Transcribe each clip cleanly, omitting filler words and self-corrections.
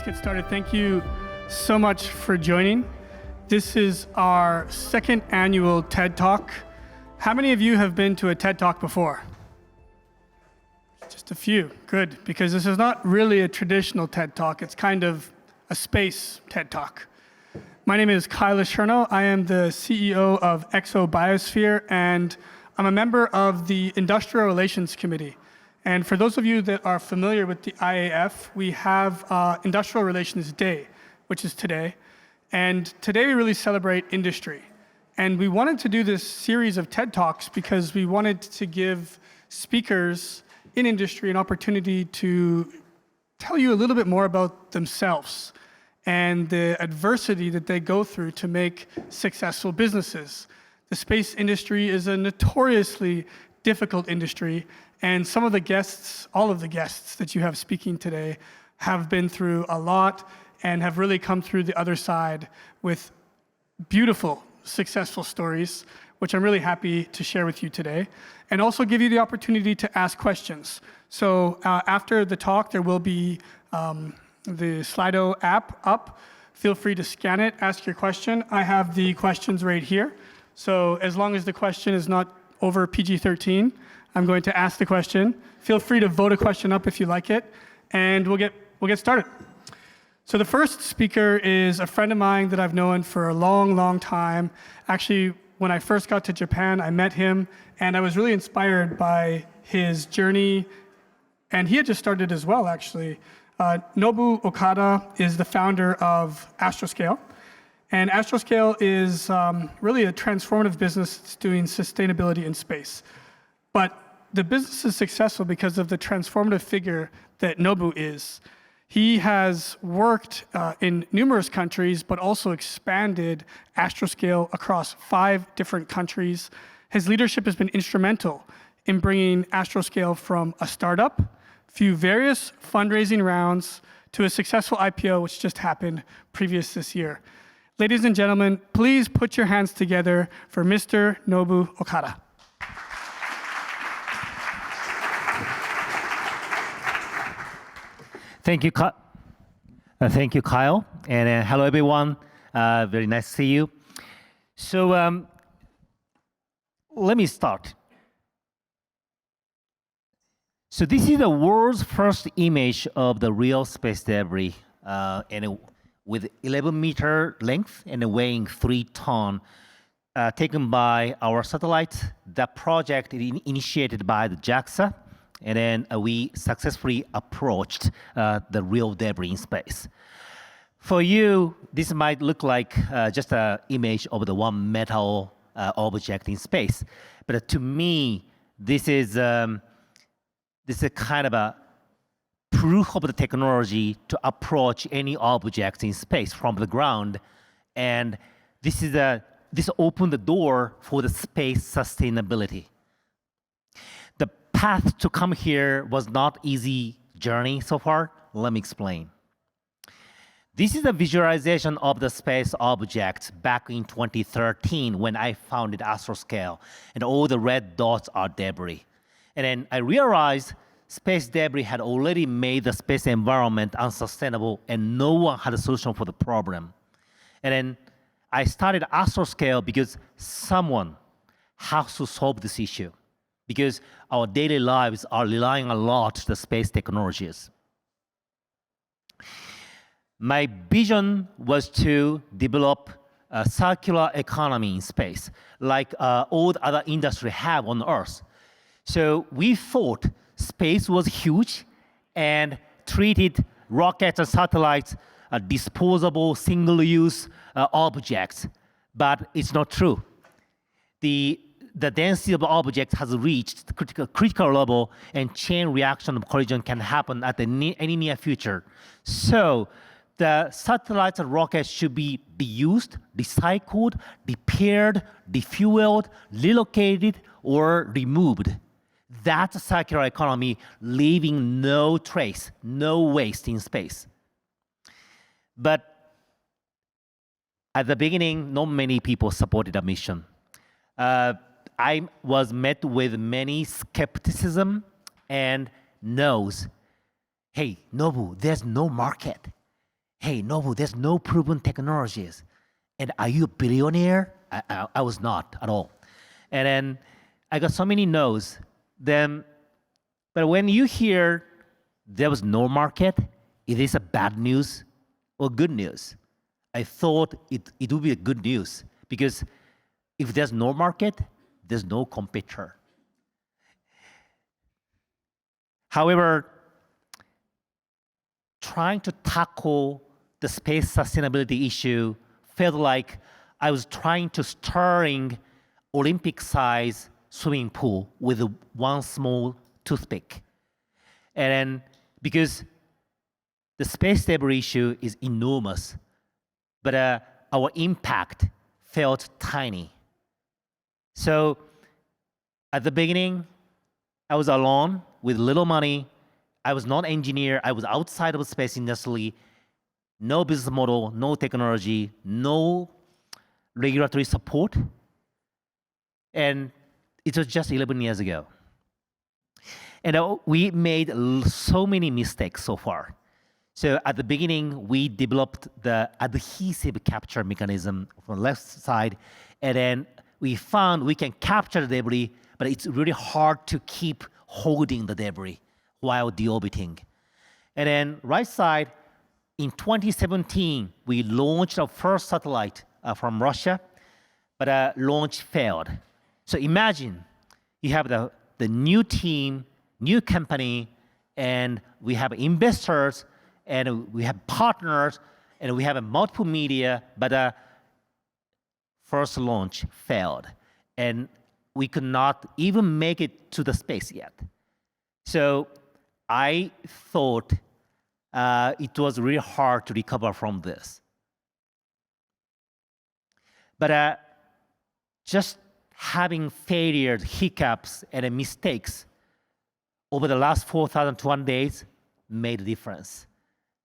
get started. Thank you so much for joining. This is our second annual TED Talk. How many of you have been to a TED Talk before? Just a few. Good, because this is not really a traditional TED Talk. It's kind of a space TED Talk. My name is Kyle Cherno. I am the CEO of Exo Biosphere, and I'm a member of the Industrial Relations Committee. And for those of you that are familiar with the IAF, we have Industrial Relations Day, which is today. And today we really celebrate industry. And we wanted to do this series of TED Talks because we wanted to give speakers in industry an opportunity to tell you a little bit more about themselves and the adversity that they go through to make successful businesses. The space industry is a notoriously difficult industry, and some of the guests, all of the guests that you have speaking today, have been through a lot and have really come through the other side with beautiful, successful stories, which I'm really happy to share with you today, and also give you the opportunity to ask questions. So after the talk, there will be the Slido app up. Feel free to scan it, ask your question. I have the questions right here. So as long as the question is not over PG-13, I'm going to ask the question. Feel free to vote a question up if you like it, and we'll get started. So the first speaker is a friend of mine that I've known for a long, long time. Actually, when I first got to Japan, I met him, and I was really inspired by his journey, and he had just started as well, actually. Nobu Okada is the founder of Astroscale, and Astroscale is really a transformative business that's doing sustainability in space. But the business is successful because of the transformative figure that Nobu is. He has worked in numerous countries, but also expanded Astroscale across 5 different countries. His leadership has been instrumental in bringing Astroscale from a startup through various fundraising rounds to a successful IPO, which just happened previous this year. Ladies and gentlemen, please put your hands together for Mr. Nobu Okada. Thank you, Kyle, and hello everyone. Very nice to see you. So let me start. So this is the world's first image of the real space debris, with 11-meter length and weighing 3 tons, taken by our satellite. The project is initiated by the JAXA. And then we successfully approached the real debris in space. For you, this might look like just an image of the one metal object in space. But to me, this is a kind of a proof of the technology to approach any object in space from the ground. And this opened the door for the space sustainability. Path to come here was not easy journey so far. Let me explain. This is a visualization of the space object back in 2013 when I founded Astroscale, and all the red dots are debris. And then I realized space debris had already made the space environment unsustainable, and no one had a solution for the problem. And then I started Astroscale because someone has to solve this issue, because our daily lives are relying a lot on the space technologies. My vision was to develop a circular economy in space, like all the other industries have on Earth. So we thought space was huge and treated rockets and satellites as disposable, single-use objects, but it's not true. The density of the object has reached critical level, and chain reaction of collision can happen at any near future. So the satellites and rockets should be reused, recycled, repaired, defueled, relocated, or removed. That's a circular economy, leaving no trace, no waste in space. But at the beginning, not many people supported the mission. I was met with many skepticism and no's. Hey, Nobu, there's no market. hey, Nobu, there's no proven technologies. And are you a billionaire? I was not at all. And then I got so many no's. Then, but when you hear there was no market, it is a bad news or good news. I thought it would be a good news because if there's no market, there's no competitor. However, trying to tackle the space sustainability issue felt like I was trying to stirring Olympic-size swimming pool with one small toothpick. And then because the space debris issue is enormous, but our impact felt tiny. So at the beginning, I was alone with little money. I was not an engineer. I was outside of the space industry. No business model, no technology, no regulatory support. And it was just 11 years ago. And we made so many mistakes so far. So at the beginning, we developed the adhesive capture mechanism from the left side, and then we found we can capture the debris, but it's really hard to keep holding the debris while deorbiting. And then right side, in 2017, we launched our first satellite from Russia, but launch failed. So imagine you have the new team, new company, and we have investors, and we have partners, and we have a multiple media, but first launch failed. And we could not even make it to the space yet. So I thought it was really hard to recover from this. But just having failures, hiccups, and mistakes over the last 4,200 days made a difference.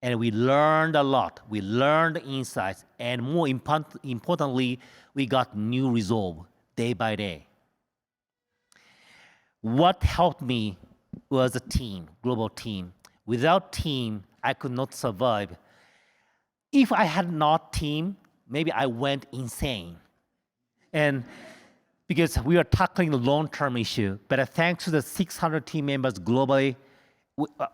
And we learned a lot. We learned insights, and more importantly, we got new resolve day by day. What helped me was a team, global team. Without team, I could not survive. If I had not team, maybe I went insane. And because we are tackling the long-term issue, but thanks to the 600 team members globally,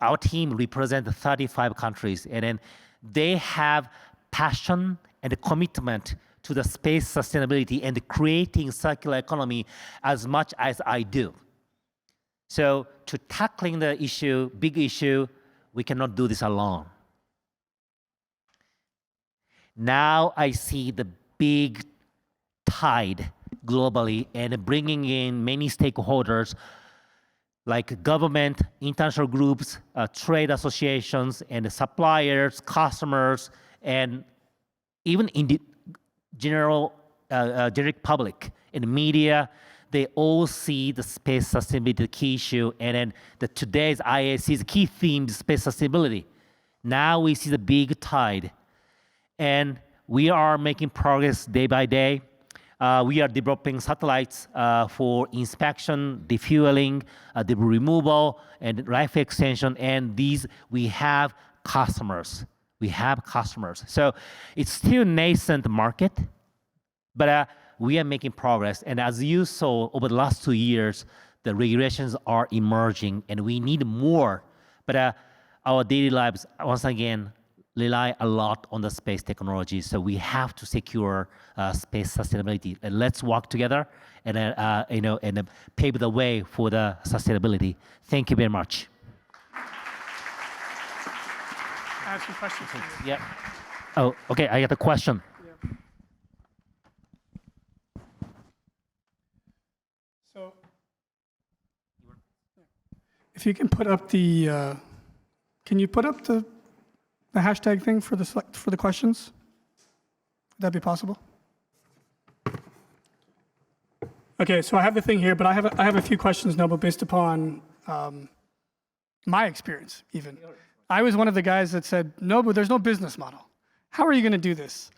our team represents 35 countries, and then they have passion and commitment to the space sustainability and creating circular economy as much as I do. So to tackling the issue, big issue, we cannot do this alone. Now I see the big tide globally and bringing in many stakeholders like government, international groups, trade associations, and suppliers, customers, and even in the generic public and media. They all see the space sustainability the key issue, and then today's IAC's key theme is space sustainability. Now we see the big tide, and we are making progress day by day. We are developing satellites for inspection, defueling, debris removal, and life extension. And these, we have customers. We have customers. So it's still nascent market, but we are making progress. And as you saw over the last 2 years, the regulations are emerging, and we need more. But our daily lives, once again, rely a lot on the space technology, so we have to secure space sustainability. And let's work together and pave the way for the sustainability. Thank you very much. I have some questions for you. Yeah. Oh, okay. I got a question. Yeah. So, if you can put up the, can you put up the hashtag thing for the questions? Would that be possible? Okay, so I have the thing here, but I have a few questions, Nobu, based upon my experience even. I was one of the guys that said, Nobu, there's no business model. How are you going to do this?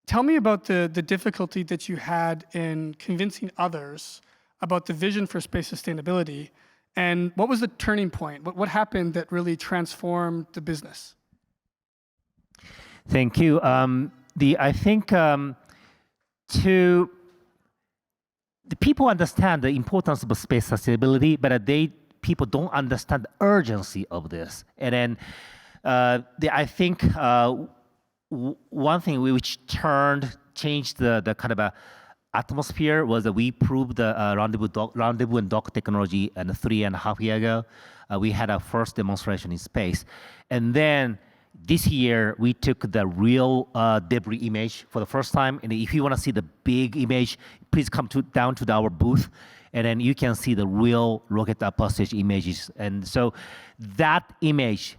Tell me about the difficulty that you had in convincing others about the vision for space sustainability, and what was the turning point? What happened that really transformed the business? Thank you. I think to the people understand the importance of space sustainability, but people don't understand the urgency of this. And then I think one thing which changed the kind of atmosphere was that we proved the rendezvous and dock technology 3.5 years ago. We had our first demonstration in space. And then this year, we took the real debris image for the first time. And if you want to see the big image, please come down to our booth. And then you can see the real rocket upper-stage images. And so that image,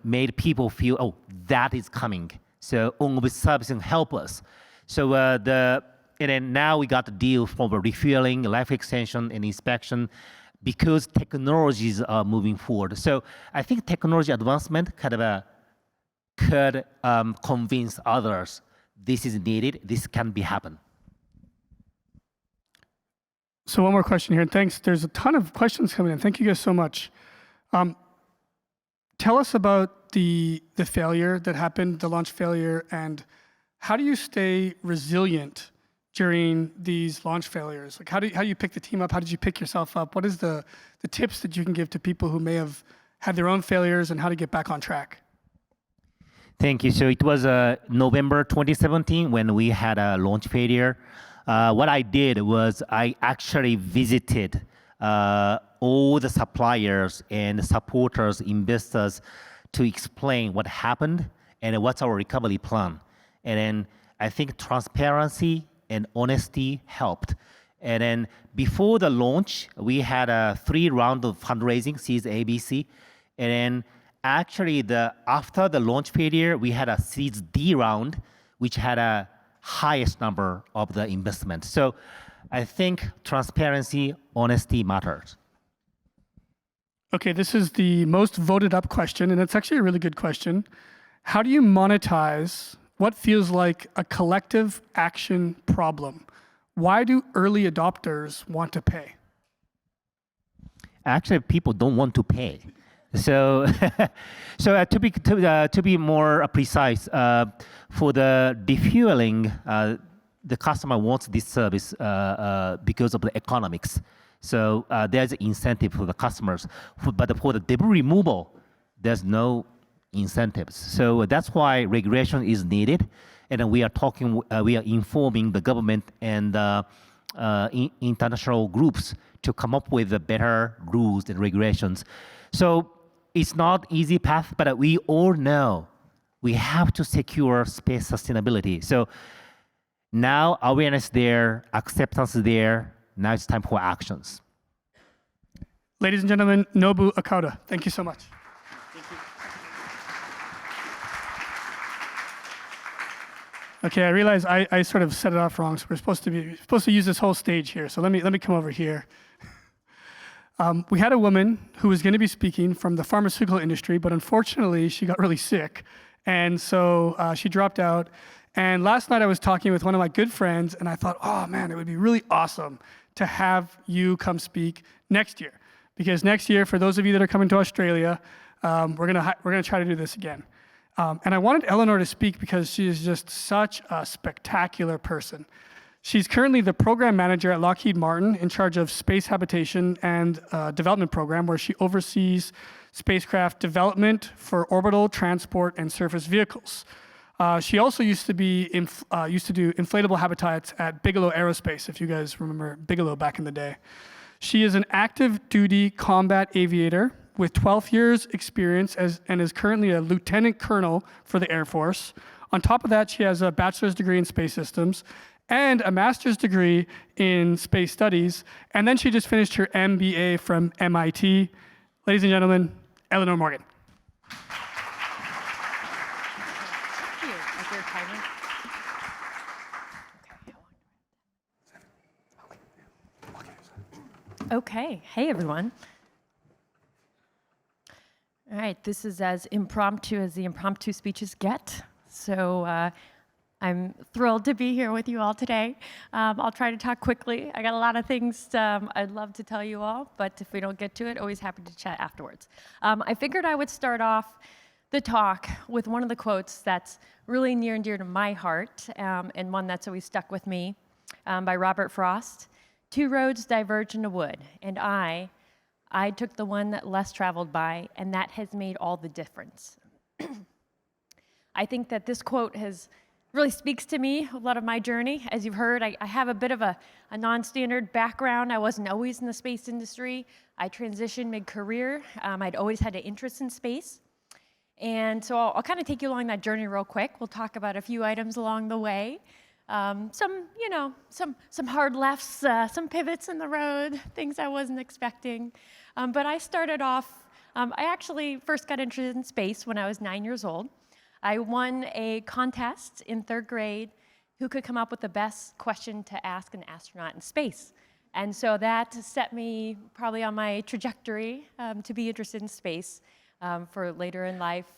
made people feel, oh, that is coming. So on-orbit servicing help us. So and then now we got the deal for refueling, life extension, and inspection, because technologies are moving forward. So I think technology advancement kind of could convince others this is needed, this can be happen. So one more question here, and thanks. There's a ton of questions coming in. Thank you guys so much. Tell us about the failure that happened, the launch failure, and how do you stay resilient during these launch failures? Like how do you pick the team up? How did you pick yourself up? What is the tips that you can give to people who may have had their own failures and how to get back on track? Thank you. So it was November 2017 when we had a launch failure. What I did was I actually visited all the suppliers and supporters, investors to explain what happened and what's our recovery plan. And then I think transparency and honesty helped. And then before the launch, we had 3 rounds of fundraising, Series A, B, C. And then actually after the launch failure, we had a Series D round, which had a highest number of the investment. So I think transparency, honesty matters. Okay, this is the most voted up question, and it's actually a really good question. How do you monetize what feels like a collective action problem? Why do early adopters want to pay? Actually, people don't want to pay. So, to be more precise, for the defueling, the customer wants this service because of the economics. So there's an incentive for the customers. But for the debris removal, there's no incentives. So that's why regulation is needed. And then we are informing the government and international groups to come up with the better rules and regulations. So it's not easy path, but we all know we have to secure space sustainability. So now awareness there, acceptance there, now it's time for actions. Ladies and gentlemen, Nobu Akauda, thank you so much. Thank you. Okay, I realize I sort of set it off wrong. So we're supposed to use this whole stage here. So let me come over here. We had a woman who was going to be speaking from the pharmaceutical industry, but unfortunately she got really sick, and so she dropped out. And last night I was talking with one of my good friends, and I thought, oh man, it would be really awesome to have you come speak next year, because next year, for those of you that are coming to Australia, we're gonna try to do this again. And I wanted Eleanor to speak because she is just such a spectacular person. She's currently the program manager at Lockheed Martin in charge of space habitation and development program, where she oversees spacecraft development for orbital, transport, and surface vehicles. She also used to do inflatable habitats at Bigelow Aerospace, if you guys remember Bigelow back in the day. She is an active duty combat aviator with 12 years experience and is currently a lieutenant colonel for the Air Force. On top of that, she has a bachelor's degree in space systems and a master's degree in space studies. And then she just finished her MBA from MIT. Ladies and gentlemen, Eleanor Morgan. Okay, hey everyone. All right, this is as impromptu as the impromptu speeches get. So I'm thrilled to be here with you all today. I'll try to talk quickly. I got a lot of things I'd love to tell you all, but if we don't get to it, always happy to chat afterwards. I figured I would start off the talk with one of the quotes that's really near and dear to my heart, and one that's always stuck with me, by Robert Frost. "Two roads diverge in a wood, and I took the one that less traveled by, and that has made all the difference." I think that this quote really speaks to me, a lot of my journey. As you've heard, I have a bit of a non-standard background. I wasn't always in the space industry. I transitioned mid-career. I'd always had an interest in space. And so I'll kind of take you along that journey real quick. We'll talk about a few items along the way. Some hard lefts, some pivots in the road, things I wasn't expecting. But I started off, I actually first got interested in space when I was 9 years old. I won a contest in 3rd grade who could come up with the best question to ask an astronaut in space. And so that set me probably on my trajectory to be interested in space for later in life.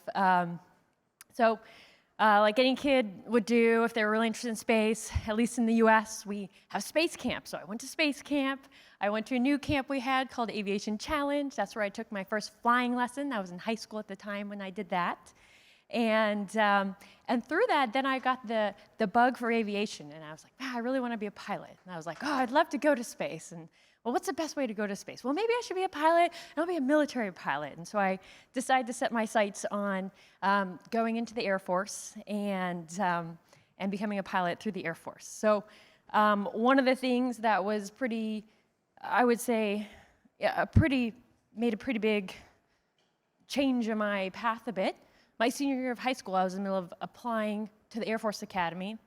Like any kid would do if they were really interested in space, at least in the US, we have space camp. So I went to space camp. I went to a new camp we had called Aviation Challenge. That's where I took my first flying lesson. I was in high school at the time when I did that. And through that, then I got the bug for aviation. And I was like, I really want to be a pilot. And I was like, I'd love to go to space. And well, what's the best way to go to space? Well, maybe I should be a pilot, and I'll be a military pilot. And so I decided to set my sights on going into the Air Force and becoming a pilot through the Air Force. So one of the things that was pretty, I would say, made a pretty big change in my path a bit. My senior year of high school, I was in the middle of applying to the Air Force Academy,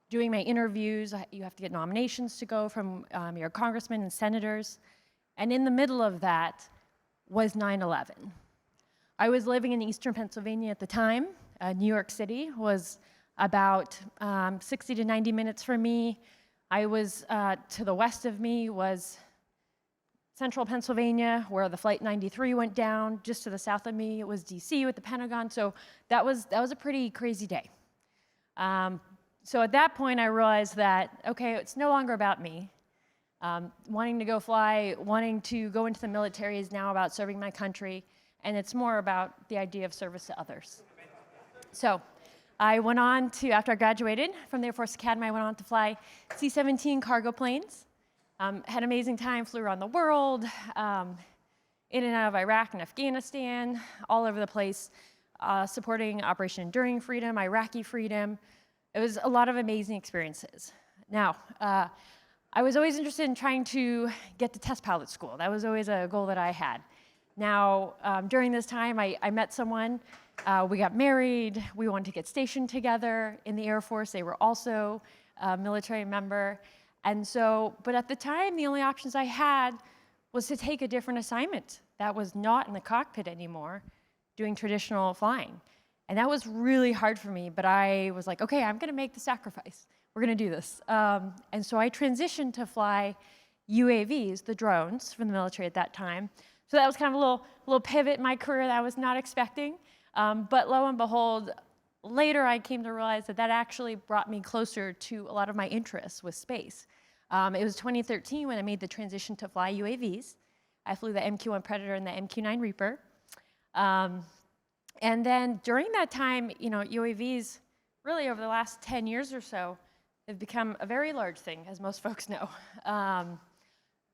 doing my interviews. You have to get nominations to go from your congressmen and senators. And in the middle of that was 9/11. I was living in eastern Pennsylvania at the time. New York City was about 60 to 90 minutes from me. I was, to the west of me was central Pennsylvania, where the Flight 93 went down. Just to the south of me, it was DC with the Pentagon. So that was a pretty crazy day. So at that point, I realized that, okay, it's no longer about me. Wanting to go fly, wanting to go into the military is now about serving my country, and it's more about the idea of service to others. So I went on to, after I graduated from the Air Force Academy, I went on to fly C-17 cargo planes. Had an amazing time, flew around the world, in and out of Iraq and Afghanistan, all over the place, supporting Operation Enduring Freedom, Iraqi Freedom. It was a lot of amazing experiences. Now, I was always interested in trying to get to test pilot school. That was always a goal that I had. Now, during this time, I met someone. We got married. We wanted to get stationed together in the Air Force. They were also a military member. And so, but at the time, the only options I had was to take a different assignment that was not in the cockpit anymore, doing traditional flying. And that was really hard for me, but I was like, okay, I'm gonna make the sacrifice. We're gonna do this. And so I transitioned to fly UAVs, the drones, from the military at that time. So that was kind of a little pivot in my career that I was not expecting. But lo and behold, later I came to realize that actually brought me closer to a lot of my interests with space. It was 2013 when I made the transition to fly UAVs. I flew the MQ-1 Predator and the MQ-9 Reaper. And then during that time, UAVs, really over the last 10 years or so, have become a very large thing, as most folks know.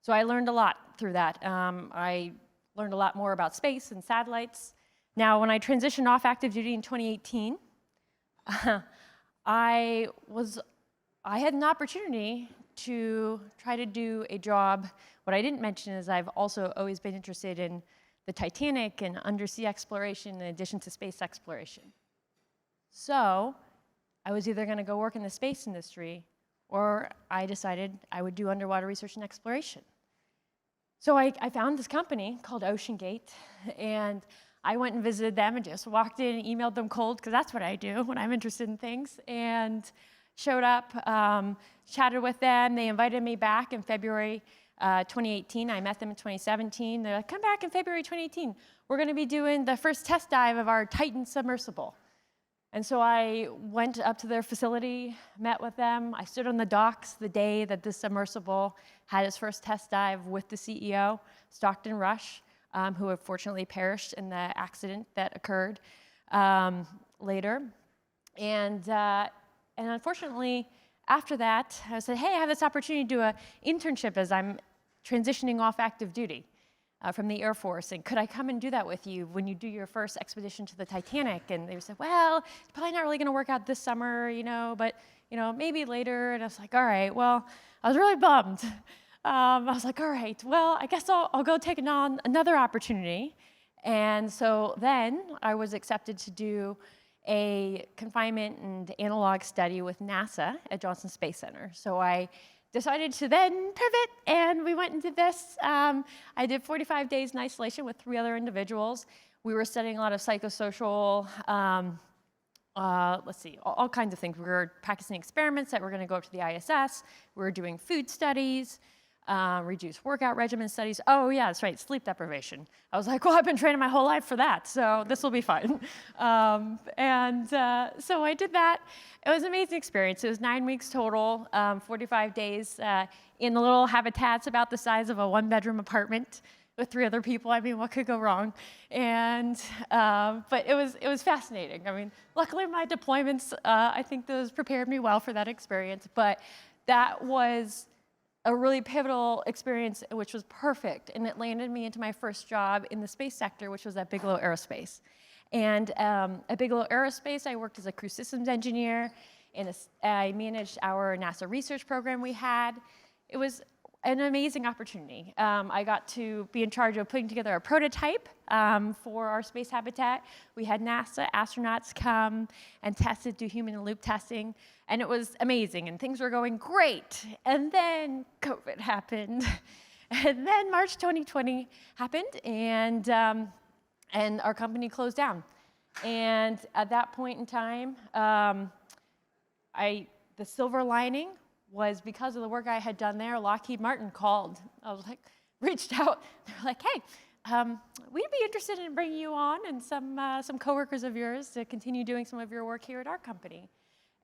So I learned a lot through that. I learned a lot more about space and satellites. Now, when I transitioned off active duty in 2018, I had an opportunity to try to do a job. What I didn't mention is I've also always been interested in the Titanic and undersea exploration in addition to space exploration. So I was either going to go work in the space industry, or I decided I would do underwater research and exploration. So I found this company called OceanGate, and I went and visited them and just walked in and emailed them cold, because that's what I do when I'm interested in things, and showed up, chatted with them. They invited me back in February 2018. I met them in 2017. They're like, come back in February 2018. We're going to be doing the first test dive of our Titan submersible. And so I went up to their facility, met with them. I stood on the docks the day that this submersible had its first test dive with the CEO, Stockton Rush, who unfortunately perished in the accident that occurred. later. And unfortunately, after that, I said, hey, I have this opportunity to do an internship as I'm transitioning off active duty from the Air Force, and could I come and do that with you when you do your first expedition to the Titanic? And they said, well, it's probably not really going to work out this summer, but maybe later. And I was like, all right. Well, I was really bummed. I was like, all right. Well, I guess I'll go take on another opportunity. And so then I was accepted to do a confinement and analog study with NASA at Johnson Space Center. So I decided to then pivot, and we went into this. I did 45 days in isolation with 3 other individuals. We were studying a lot of psychosocial, all kinds of things. We were practicing experiments that were going to go up to the ISS. We were doing food studies, reduced workout regimen studies. Oh, yeah, that's right, sleep deprivation. I was like, well, I've been training my whole life for that, so this will be fun. So I did that. It was an amazing experience. It was 9 weeks total, 45 days in the little habitats about the size of a 1-bedroom apartment with 3 other people. I mean, what could go wrong? But it was fascinating. I mean, luckily my deployments, I think those prepared me well for that experience, but that was a really pivotal experience, which was perfect, and it landed me into my first job in the space sector, which was at Bigelow Aerospace. And at Bigelow Aerospace, I worked as a crew systems engineer, and I managed our NASA research program we had. It was an amazing opportunity. I got to be in charge of putting together a prototype for our space habitat. We had NASA astronauts come and test it, do human-in-the-loop testing, and it was amazing, and things were going great. And then COVID happened, and then March 2020 happened, and our company closed down. And at that point in time, the silver lining was because of the work I had done there, Lockheed Martin called. I was like, reached out. They were like, hey, we'd be interested in bringing you on and some coworkers of yours to continue doing some of your work here at our company.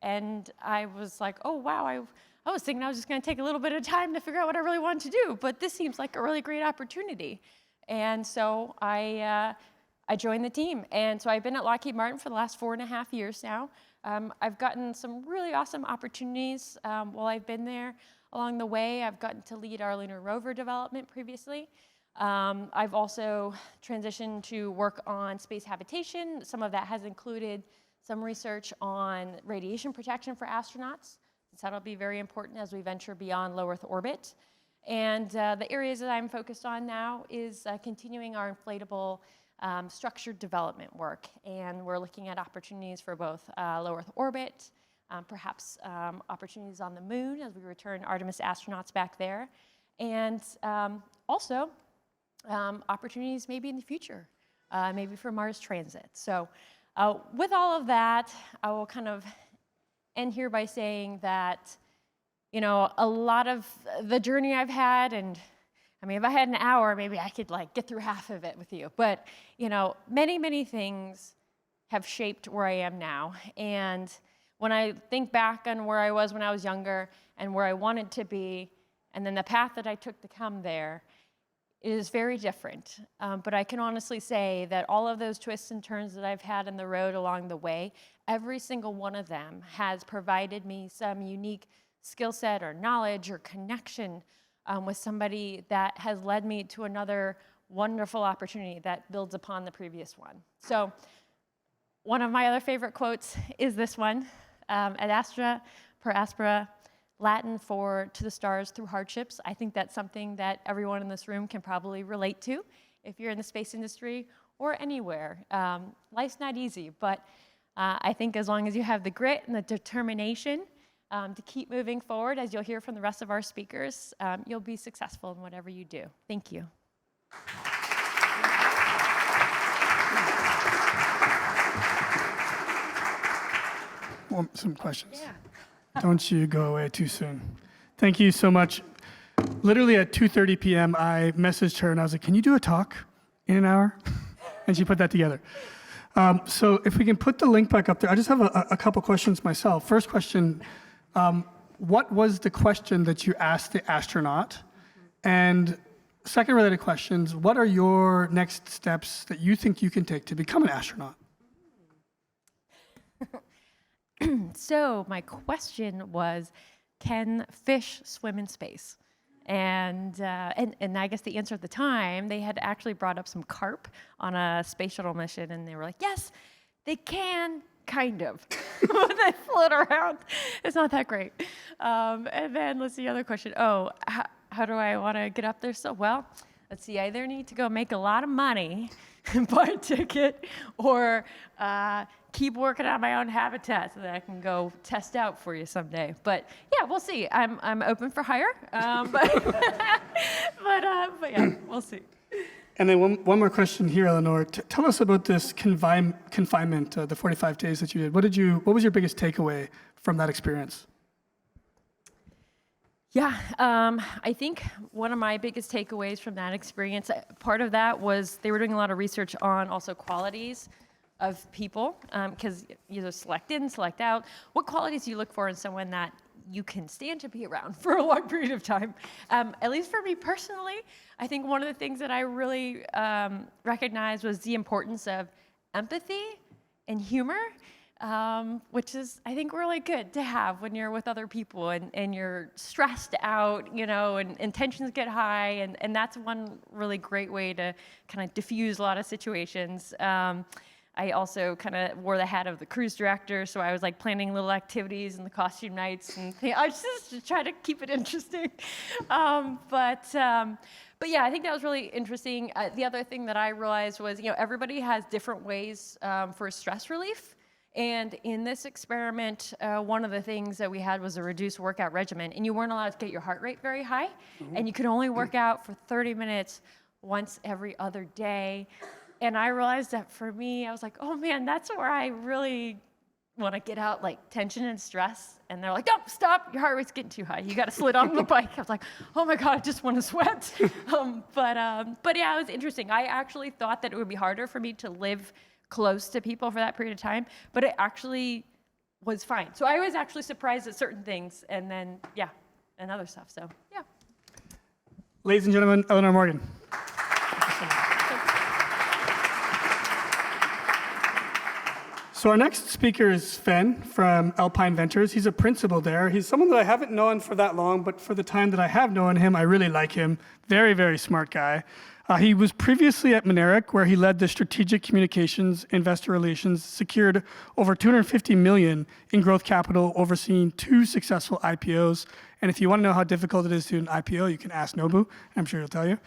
And I was like, oh, wow, I was thinking I was just going to take a little bit of time to figure out what I really wanted to do, but this seems like a really great opportunity. And so I joined the team. And so I've been at Lockheed Martin for the last 4.5 years now. I've gotten some really awesome opportunities while I've been there. Along the way, I've gotten to lead our lunar rover development previously. I've also transitioned to work on space habitation. Some of that has included some research on radiation protection for astronauts, since that'll be very important as we venture beyond low Earth orbit. And the areas that I'm focused on now is continuing our inflatable structured development work, and we're looking at opportunities for both low Earth orbit, perhaps opportunities on the moon as we return Artemis astronauts back there, and also opportunities maybe in the future, maybe for Mars transit. So with all of that, I will kind of end here by saying that, a lot of the journey I've had, and I mean, if I had an hour, maybe I could get through half of it with you. But, many, many things have shaped where I am now. And when I think back on where I was when I was younger and where I wanted to be, and then the path that I took to come there, it is very different. But I can honestly say that all of those twists and turns that I've had in the road along the way, every single one of them has provided me some unique skill set or knowledge or connection with somebody that has led me to another wonderful opportunity that builds upon the previous one. So one of my other favorite quotes is this one, ad astra per aspera, Latin for to the stars through hardships. I think that's something that everyone in this room can probably relate to if you're in the space industry or anywhere. Life's not easy, but I think as long as you have the grit and the determination to keep moving forward, as you'll hear from the rest of our speakers, you'll be successful in whatever you do. Thank you. Well, some questions. Yeah. Don't you go away too soon. Thank you so much. Literally at 2:30 p.m., I messaged her and I was like, can you do a talk in an hour? And she put that together. So if we can put the link back up there, I just have a couple questions myself. First question, what was the question that you asked the astronaut? And second related questions, what are your next steps that you think you can take to become an astronaut? So my question was, can fish swim in space? And I guess the answer at the time, they had actually brought up some carp on a space shuttle mission, and they were like, yes, they can, kind of. They float around. It's not that great. And then let's see, the other question. Oh, how do I want to get up there? So, well, let's see, I either need to go make a lot of money and buy a ticket, or keep working on my own habitat so that I can go test out for you someday. But yeah, we'll see. I'm open for hire, but yeah, we'll see. And then one more question here, Eleanor. Tell us about this confinement, the 45 days that you did. What was your biggest takeaway from that experience? Yeah, I think one of my biggest takeaways from that experience, part of that was they were doing a lot of research on also qualities of people, because you select in, select out. What qualities do you look for in someone that you can stand to be around for a long period of time? At least for me personally, I think one of the things that I really recognized was the importance of empathy and humor, which is, I think, really good to have when you're with other people and you're stressed out, and tensions get high, and that's one really great way to kind of diffuse a lot of situations. I also kind of wore the hat of the cruise director, so I was like planning little activities and the costume nights, and I just to try to keep it interesting. But yeah, I think that was really interesting. The other thing that I realized was, everybody has different ways for stress relief. And in this experiment, one of the things that we had was a reduced workout regimen, and you weren't allowed to get your heart rate very high, and you could only work out for 30 minutes once every other day. And I realized that for me, I was like, oh man, that's where I really want to get out like tension and stress. And they're like, no, stop, your heart rate's getting too high. You got to slow down on the bike. I was like, oh my God, I just want to sweat. But yeah, it was interesting. I actually thought that it would be harder for me to live close to people for that period of time, but it actually was fine. So I was actually surprised at certain things, and then, yeah, and other stuff, so, yeah. Ladies and gentlemen, Eleanor Morgan. So our next speaker is Sven from Alpine Ventures. He's a principal there. He's someone that I haven't known for that long, but for the time that I have known him, I really like him. Very, very smart guy. He was previously at Mineric, where he led the strategic communications, investor relations, secured over $250 million in growth capital, overseeing 2 successful IPOs. And if you want to know how difficult it is to do an IPO, you can ask Nobu. I'm sure he'll tell you.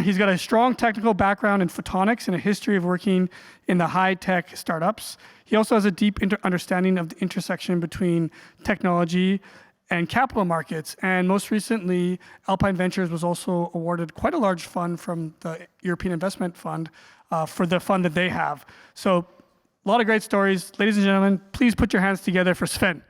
He's got a strong technical background in photonics and a history of working in the high-tech startups. He also has a deep understanding of the intersection between technology and capital markets. And most recently, Alpine Ventures was also awarded quite a large fund from the European Investment Fund for the fund that they have. So a lot of great stories. Ladies and gentlemen, please put your hands together for Sven.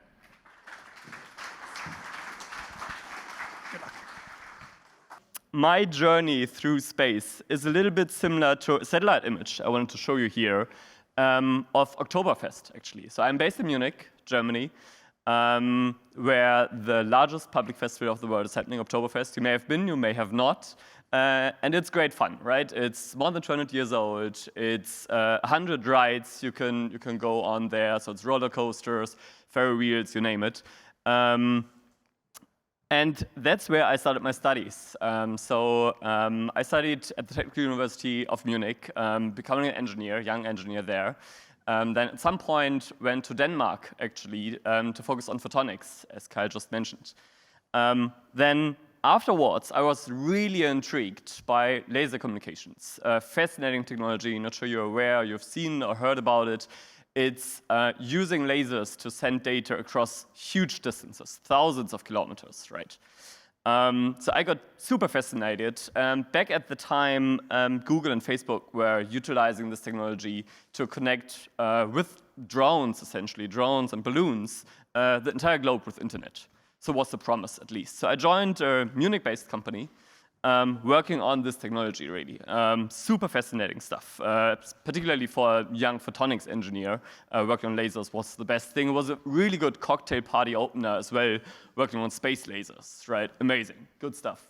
My journey through space is a little bit similar to a satellite image I wanted to show you here of Oktoberfest, actually. So I'm based in Munich, Germany, where the largest public festival of the world is happening, Oktoberfest. You may have been, you may have not. And it's great fun, right? It's more than 200 years old. It's 100 rides you can go on there. So it's roller coasters, Ferry wheels, you name it. And that's where I started my studies. I studied at the Technical University of Munich, becoming an engineer, young engineer there. Then at some point went to Denmark, actually, to focus on photonics, as Kyle just mentioned. Then afterwards, I was really intrigued by laser communications. Fascinating technology, not sure you're aware, you've seen or heard about it. It's using lasers to send data across huge distances, thousands of kilometers, right? So I got super fascinated. Back at the time, Google and Facebook were utilizing this technology to connect with drones, essentially, drones and balloons, the entire globe with internet. So what's the promise, at least? So I joined a Munich-based company working on this technology, really. Super fascinating stuff, particularly for a young photonics engineer. Working on lasers was the best thing. It was a really good cocktail party opener as well, working on space lasers, right? Amazing, good stuff.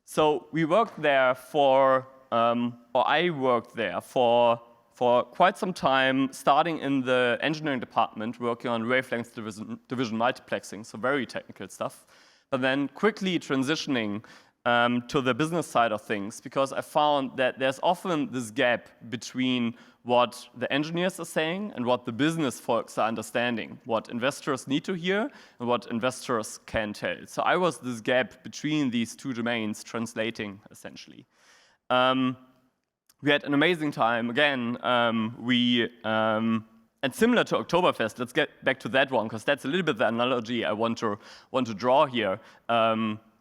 So we worked there for, or I worked there for for quite some time, starting in the engineering department, working on wavelength division multiplexing, so very technical stuff, but then quickly transitioning to the business side of things, because I found that there's often this gap between what the engineers are saying and what the business folks are understanding, what investors need to hear and what investors can tell. So I was this gap between these two domains translating, essentially. We had an amazing time. Again, and similar to Oktoberfest, let's get back to that one, because that's a little bit the analogy I want to draw here.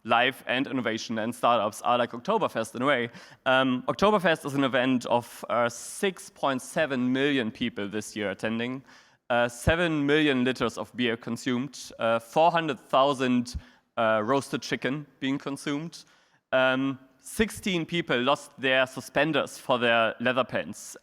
Life and innovation and startups are like Oktoberfest in a way. Oktoberfest is an event of 6.7 million people this year attending, 7 million liters of beer consumed, 400,000 roasted chicken being consumed, 16 people lost their suspenders for their leather pants.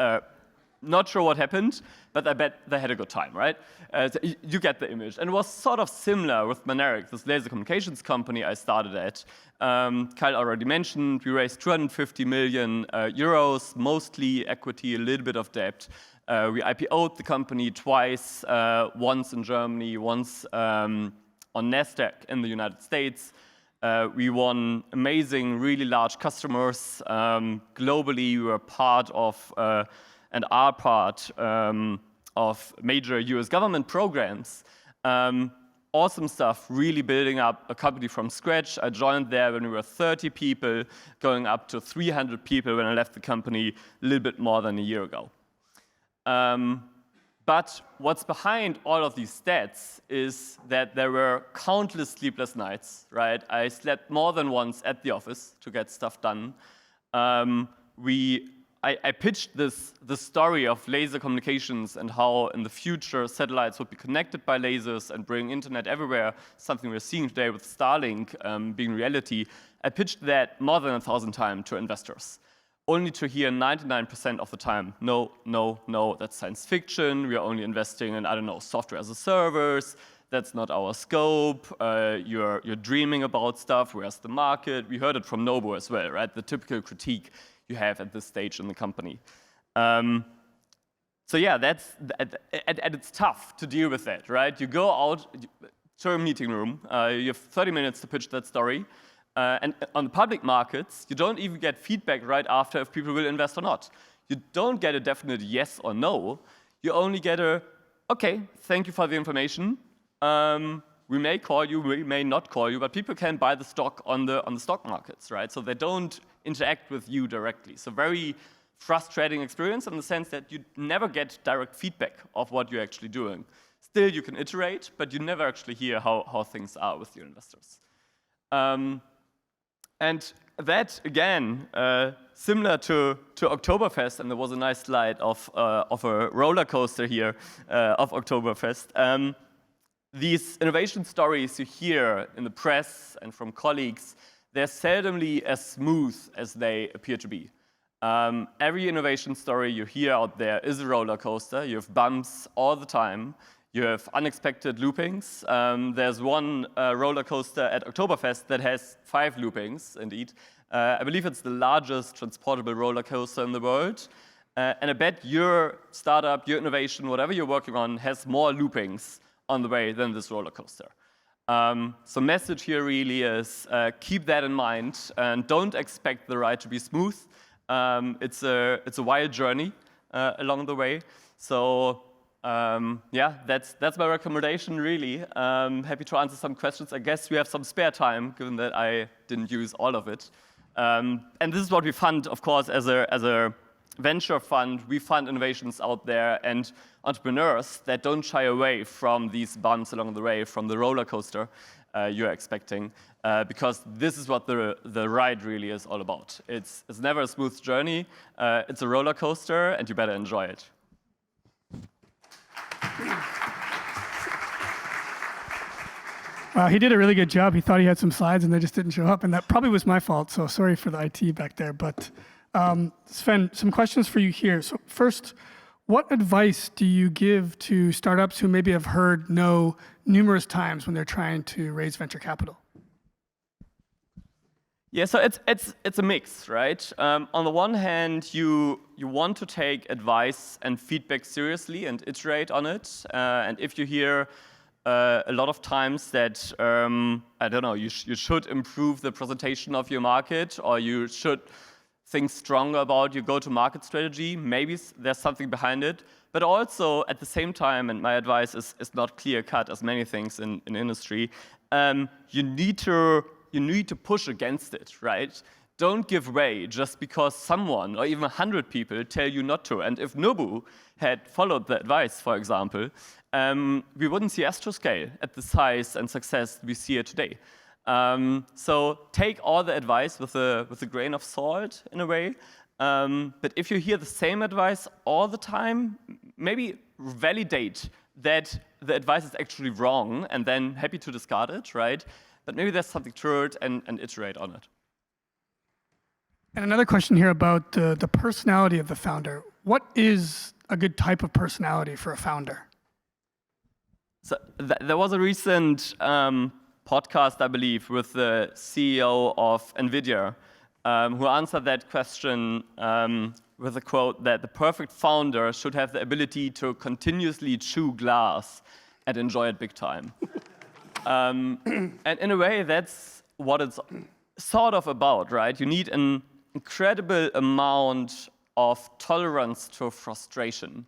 Not sure what happened, but I bet they had a good time, right? So you get the image. And it was sort of similar with Maneric, this laser communications company I started at. Kyle already mentioned, we raised 250 million euros, mostly equity, a little bit of debt. We IPO'd the company twice, once in Germany, once on NASDAQ in the United States. We won amazing, really large customers. Globally, we were part of and are part of major US government programs. Awesome stuff, really building up a company from scratch. I joined there when we were 30 people, going up to 300 people when I left the company a little bit more than a year ago. But what's behind all of these stats is that there were countless sleepless nights, right? I slept more than once at the office to get stuff done. I pitched the story of laser communications and how in the future satellites would be connected by lasers and bring internet everywhere, something we're seeing today with Starlink being reality. I pitched that more than 1,000 times to investors, only to hear 99% of the time, no, no, no, that's science fiction, we are only investing in, I don't know, software as a service, that's not our scope, you're dreaming about stuff, where's the market? We heard it from Nobu as well, right? The typical critique you have at this stage in the company. So yeah, and it's tough to deal with that, right? You go out to a meeting room, you have 30 minutes to pitch that story, and on the public markets, you don't even get feedback right after if people will invest or not. You don't get a definite yes or no, you only get a, okay, thank you for the information, we may call you, we may not call you, but people can buy the stock on the stock markets, right? So they don't interact with you directly. So very frustrating experience in the sense that you never get direct feedback of what you're actually doing. Still, you can iterate, but you never actually hear how things are with your investors. And that, again, similar to Oktoberfest, and there was a nice slide of a roller coaster here of Oktoberfest. These innovation stories you hear in the press and from colleagues, they're seldomly as smooth as they appear to be. Every innovation story you hear out there is a roller coaster. You have bumps all the time. You have unexpected loopings. There's one roller coaster at Oktoberfest that has 5 loopings, indeed. I believe it's the largest transportable roller coaster in the world. And I bet your startup, your innovation, whatever you're working on, has more loopings on the way than this roller coaster. So message here really is keep that in mind and don't expect the ride to be smooth. It's a wild journey along the way. So yeah, that's my recommendation really. Happy to answer some questions. I guess we have some spare time given that I didn't use all of it. And this is what we fund, of course, as a venture fund. We fund innovations out there and entrepreneurs that don't shy away from these bumps along the way, from the roller coaster you're expecting, because this is what the ride really is all about. It's never a smooth journey. It's a roller coaster, and you better enjoy it. Wow, he did a really good job. He thought he had some slides, and they just didn't show up, and that probably was my fault, so sorry for the IT back there. But Sven, some questions for you here. So first, what advice do you give to startups who maybe have heard no numerous times when they're trying to raise venture capital? Yeah, so it's a mix, right? On the one hand, you want to take advice and feedback seriously and iterate on it. And if you hear a lot of times that I don't know, you should improve the presentation of your market, or you should think stronger about your go-to-market strategy, maybe there's something behind it. But also at the same time, and my advice is not clear-cut as many things in industry, you need to push against it, right? Don't give way just because someone or even 100 people tell you not to. And if Nobu had followed the advice, for example, we wouldn't see Astroscale at the size and success we see it today. So take all the advice with a grain of salt in a way. But if you hear the same advice all the time, maybe validate that the advice is actually wrong and then happy to discard it, right? But maybe there's something to it and iterate on it. And another question here about the personality of the founder. What is a good type of personality for a founder? So there was a recent podcast, I believe, with the CEO of NVIDIA, who answered that question with a quote that the perfect founder should have the ability to continuously chew glass and enjoy it big time. And in a way, that's what it's sort of about, right? You need an incredible amount of tolerance to frustration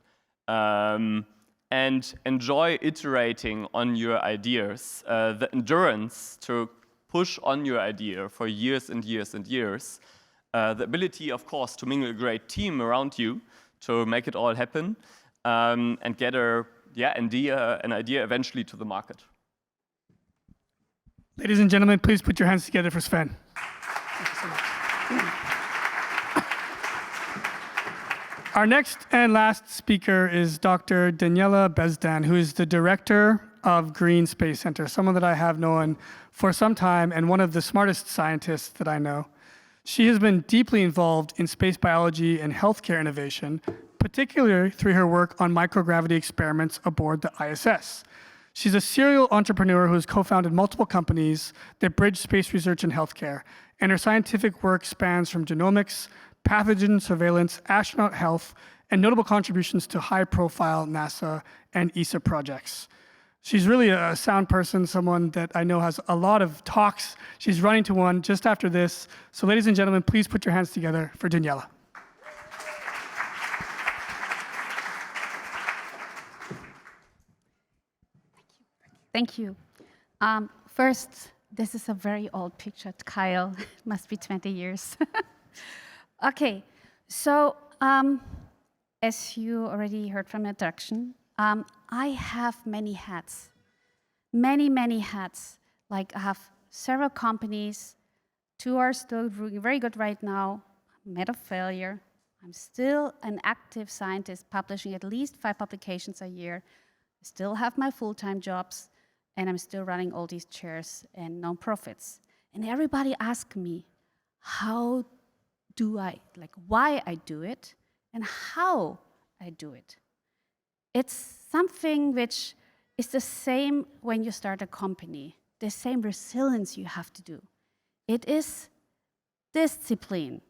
and enjoy iterating on your ideas, the endurance to push on your idea for years and years and years, the ability, of course, to mingle a great team around you to make it all happen, and get an idea eventually to the market. Ladies and gentlemen, please put your hands together for Sven. Thank you so much. Our next and last speaker is Dr. Daniela Bezdan, who is the director of Green Space Center, someone that I have known for some time and one of the smartest scientists that I know. She has been deeply involved in space biology and healthcare innovation, particularly through her work on microgravity experiments aboard the ISS. She's a serial entrepreneur who has co-founded multiple companies that bridge space research and healthcare, and her scientific work spans from genomics, pathogen surveillance, astronaut health, and notable contributions to high-profile NASA and ESA projects. She's really a sound person, someone that I know has a lot of talks. She's running to one just after this. So ladies and gentlemen, please put your hands together for Daniela. Thank you. First, this is a very old picture, Kyle. It must be 20 years. Okay, so as you already heard from the introduction, I have many hats, many hats. Like I have several companies, 2 are still doing very good right now, met a failure. I'm still an active scientist publishing at least 5 publications a year. I still have my full-time jobs, and I'm still running all these chairs and nonprofits. And everybody asks me, how do I, why I do it, and how I do it. It's something which is the same when you start a company, the same resilience you have to do. It is discipline,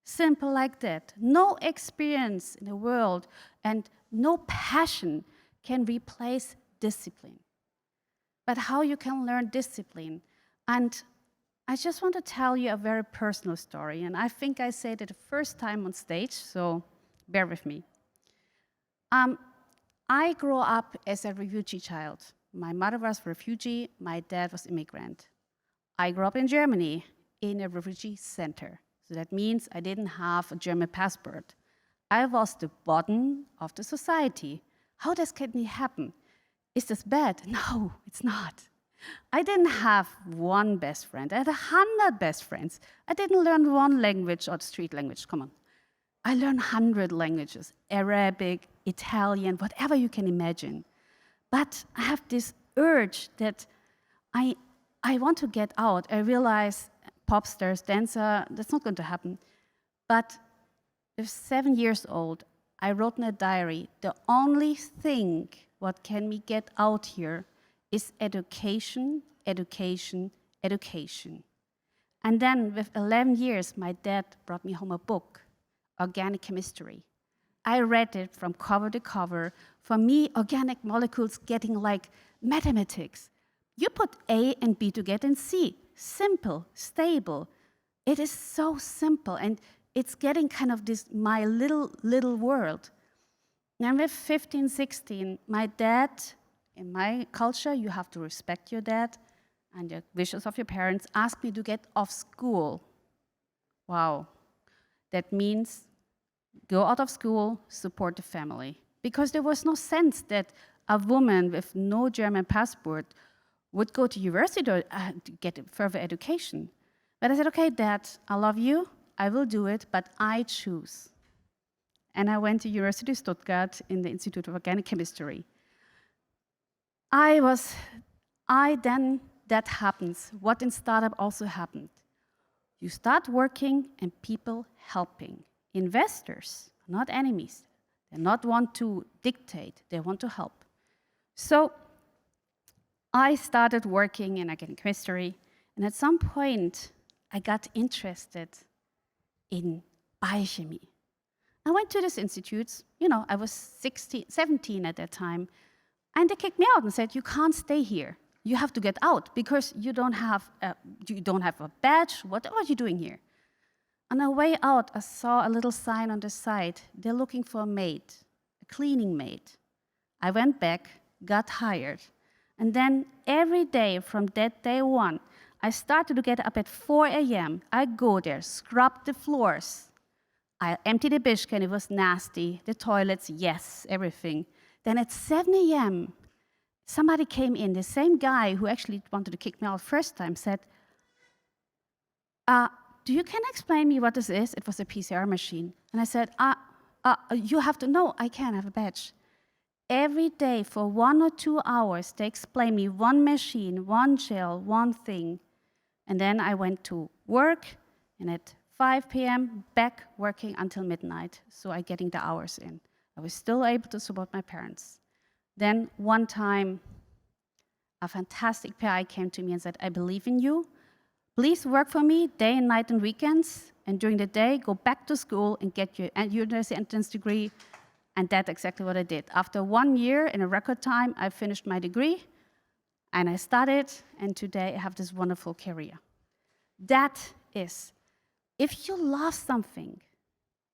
simple like that. No experience in the world and no passion can replace discipline. But how you can learn discipline. And I just want to tell you a very personal story, and I think I said it the first time on stage, so bear with me. I grew up as a refugee child. My mother was a refugee, my dad was immigrant. I grew up in Germany in a refugee center. So that means I didn't have a German passport. I was the bottom of the society. How does can happen? Is this bad? No, it's not. I didn't have one best friend. I had 100 best friends. I didn't learn one language or street language, come on. I learned 100 languages, Arabic, Italian, whatever you can imagine. But I have this urge that I want to get out. I realize pop stars, dancer, that's not going to happen. But at 7 years old, I wrote in a diary, the only thing what can me get out here is education, education, education. And then with 11 years, my dad brought me home a book, Organic Chemistry. I read it from cover to cover. For me, organic molecules getting like mathematics. You put A and B together and C. Simple, stable. It is so simple, and it's getting kind of this my little world. And with 15, 16, my dad, in my culture, you have to respect your dad and the wishes of your parents, asked me to get off school. Wow. That means go out of school, support the family. Because there was no sense that a woman with no German passport would go to university to get further education. But I said, okay, Dad, I love you, I will do it, but I choose. And I went to University of Stuttgart in the Institute of Organic Chemistry. That happens. What in startup also happened. You start working and people helping. Investors, not enemies. They not want to dictate, they want to help. So I started working in organic chemistry, and at some point I got interested in biochemie. I went to these institutes, I was 17 at that time, and they kicked me out and said, you can't stay here. You have to get out because you don't have a badge. What are you doing here? On our way out, I saw a little sign on the side. They're looking for a maid, a cleaning maid. I went back, got hired, and then every day from that day on, I started to get up at 4 a.m. I go there, scrub the floors. I empty the dish can, it was nasty. The toilets, yes, everything. Then at 7 a.m., somebody came in, the same guy who actually wanted to kick me out first time said, can you explain me what this is? It was a PCR machine. And I said, you have to know, I can't have a badge. Every day for 1 or 2 hours, they explain me one machine, one gel, one thing. And then I went to work, and at 5 p.m., back working until midnight, so I getting the hours in. I was still able to support my parents. Then one time, a fantastic PI came to me and said, I believe in you. Please work for me day and night and weekends, and during the day, go back to school and get your university entrance degree. And that's exactly what I did. After 1 year, in a record time, I finished my degree, and I started, and today I have this wonderful career. That is, if you love something,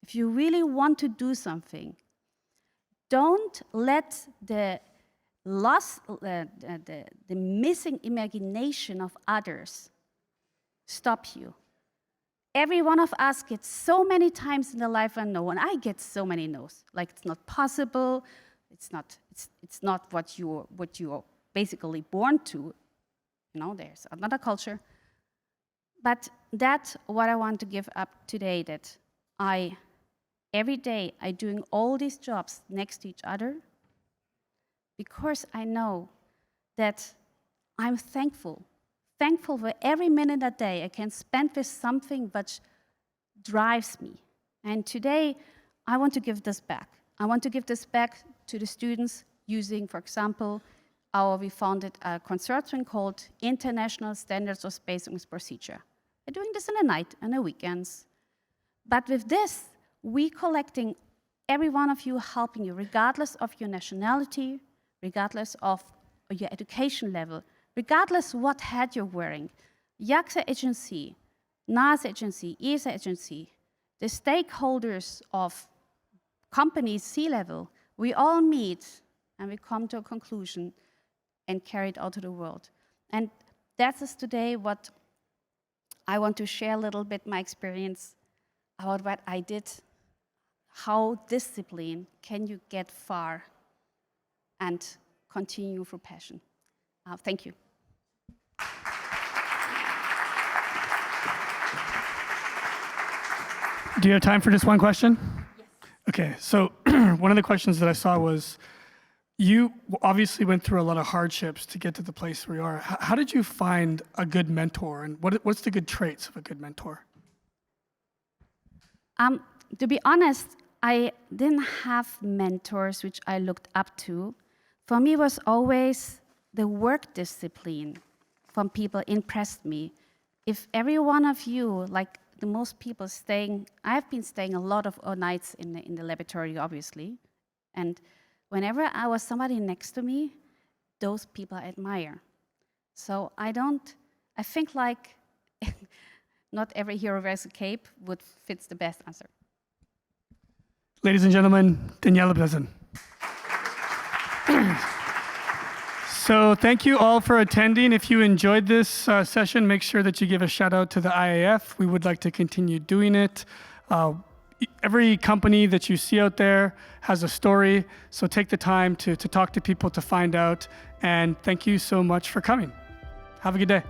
if you really want to do something, don't let the missing imagination of others stop you. Every one of us gets so many times in the life a no, and I get so many no's. Like it's not possible, it's not what you're basically born to. There's another culture. But that's what I want to give up today, that every day I'm doing all these jobs next to each other because I know that I'm thankful for every minute a day I can spend with something which drives me. And today, I want to give this back. I want to give this back to the students using, for example, we founded a consortium called International Standards of Spacing with Procedure. We're doing this in the night and the weekends. But with this, we collecting every one of you, helping you, regardless of your nationality, regardless of your education level, regardless what hat you're wearing. JAXA agency, NASA agency, ESA agency, the stakeholders of companies, C-level, we all meet and we come to a conclusion and carry it out to the world. And that is today what I want to share a little bit my experience about what I did, how discipline can you get far and continue through passion. Thank you. Do you have time for just one question? Yes. Okay, so one of the questions that I saw was, you obviously went through a lot of hardships to get to the place where you are. How did you find a good mentor, and what's the good traits of a good mentor? To be honest, I didn't have mentors which I looked up to. For me, it was always the work discipline from people impressed me. if every one of you, like the most people staying, I've been staying a lot of nights in the laboratory, obviously, and whenever I was somebody next to me, those people I admire. So I think like not every hero wears a cape fits the best answer. Ladies and gentlemen, Daniela Blesen. So thank you all for attending. If you enjoyed this session, make sure that you give a shout out to the IAF. We would like to continue doing it. Every company that you see out there has a story, so take the time to talk to people to find out. And thank you so much for coming. Have a good day.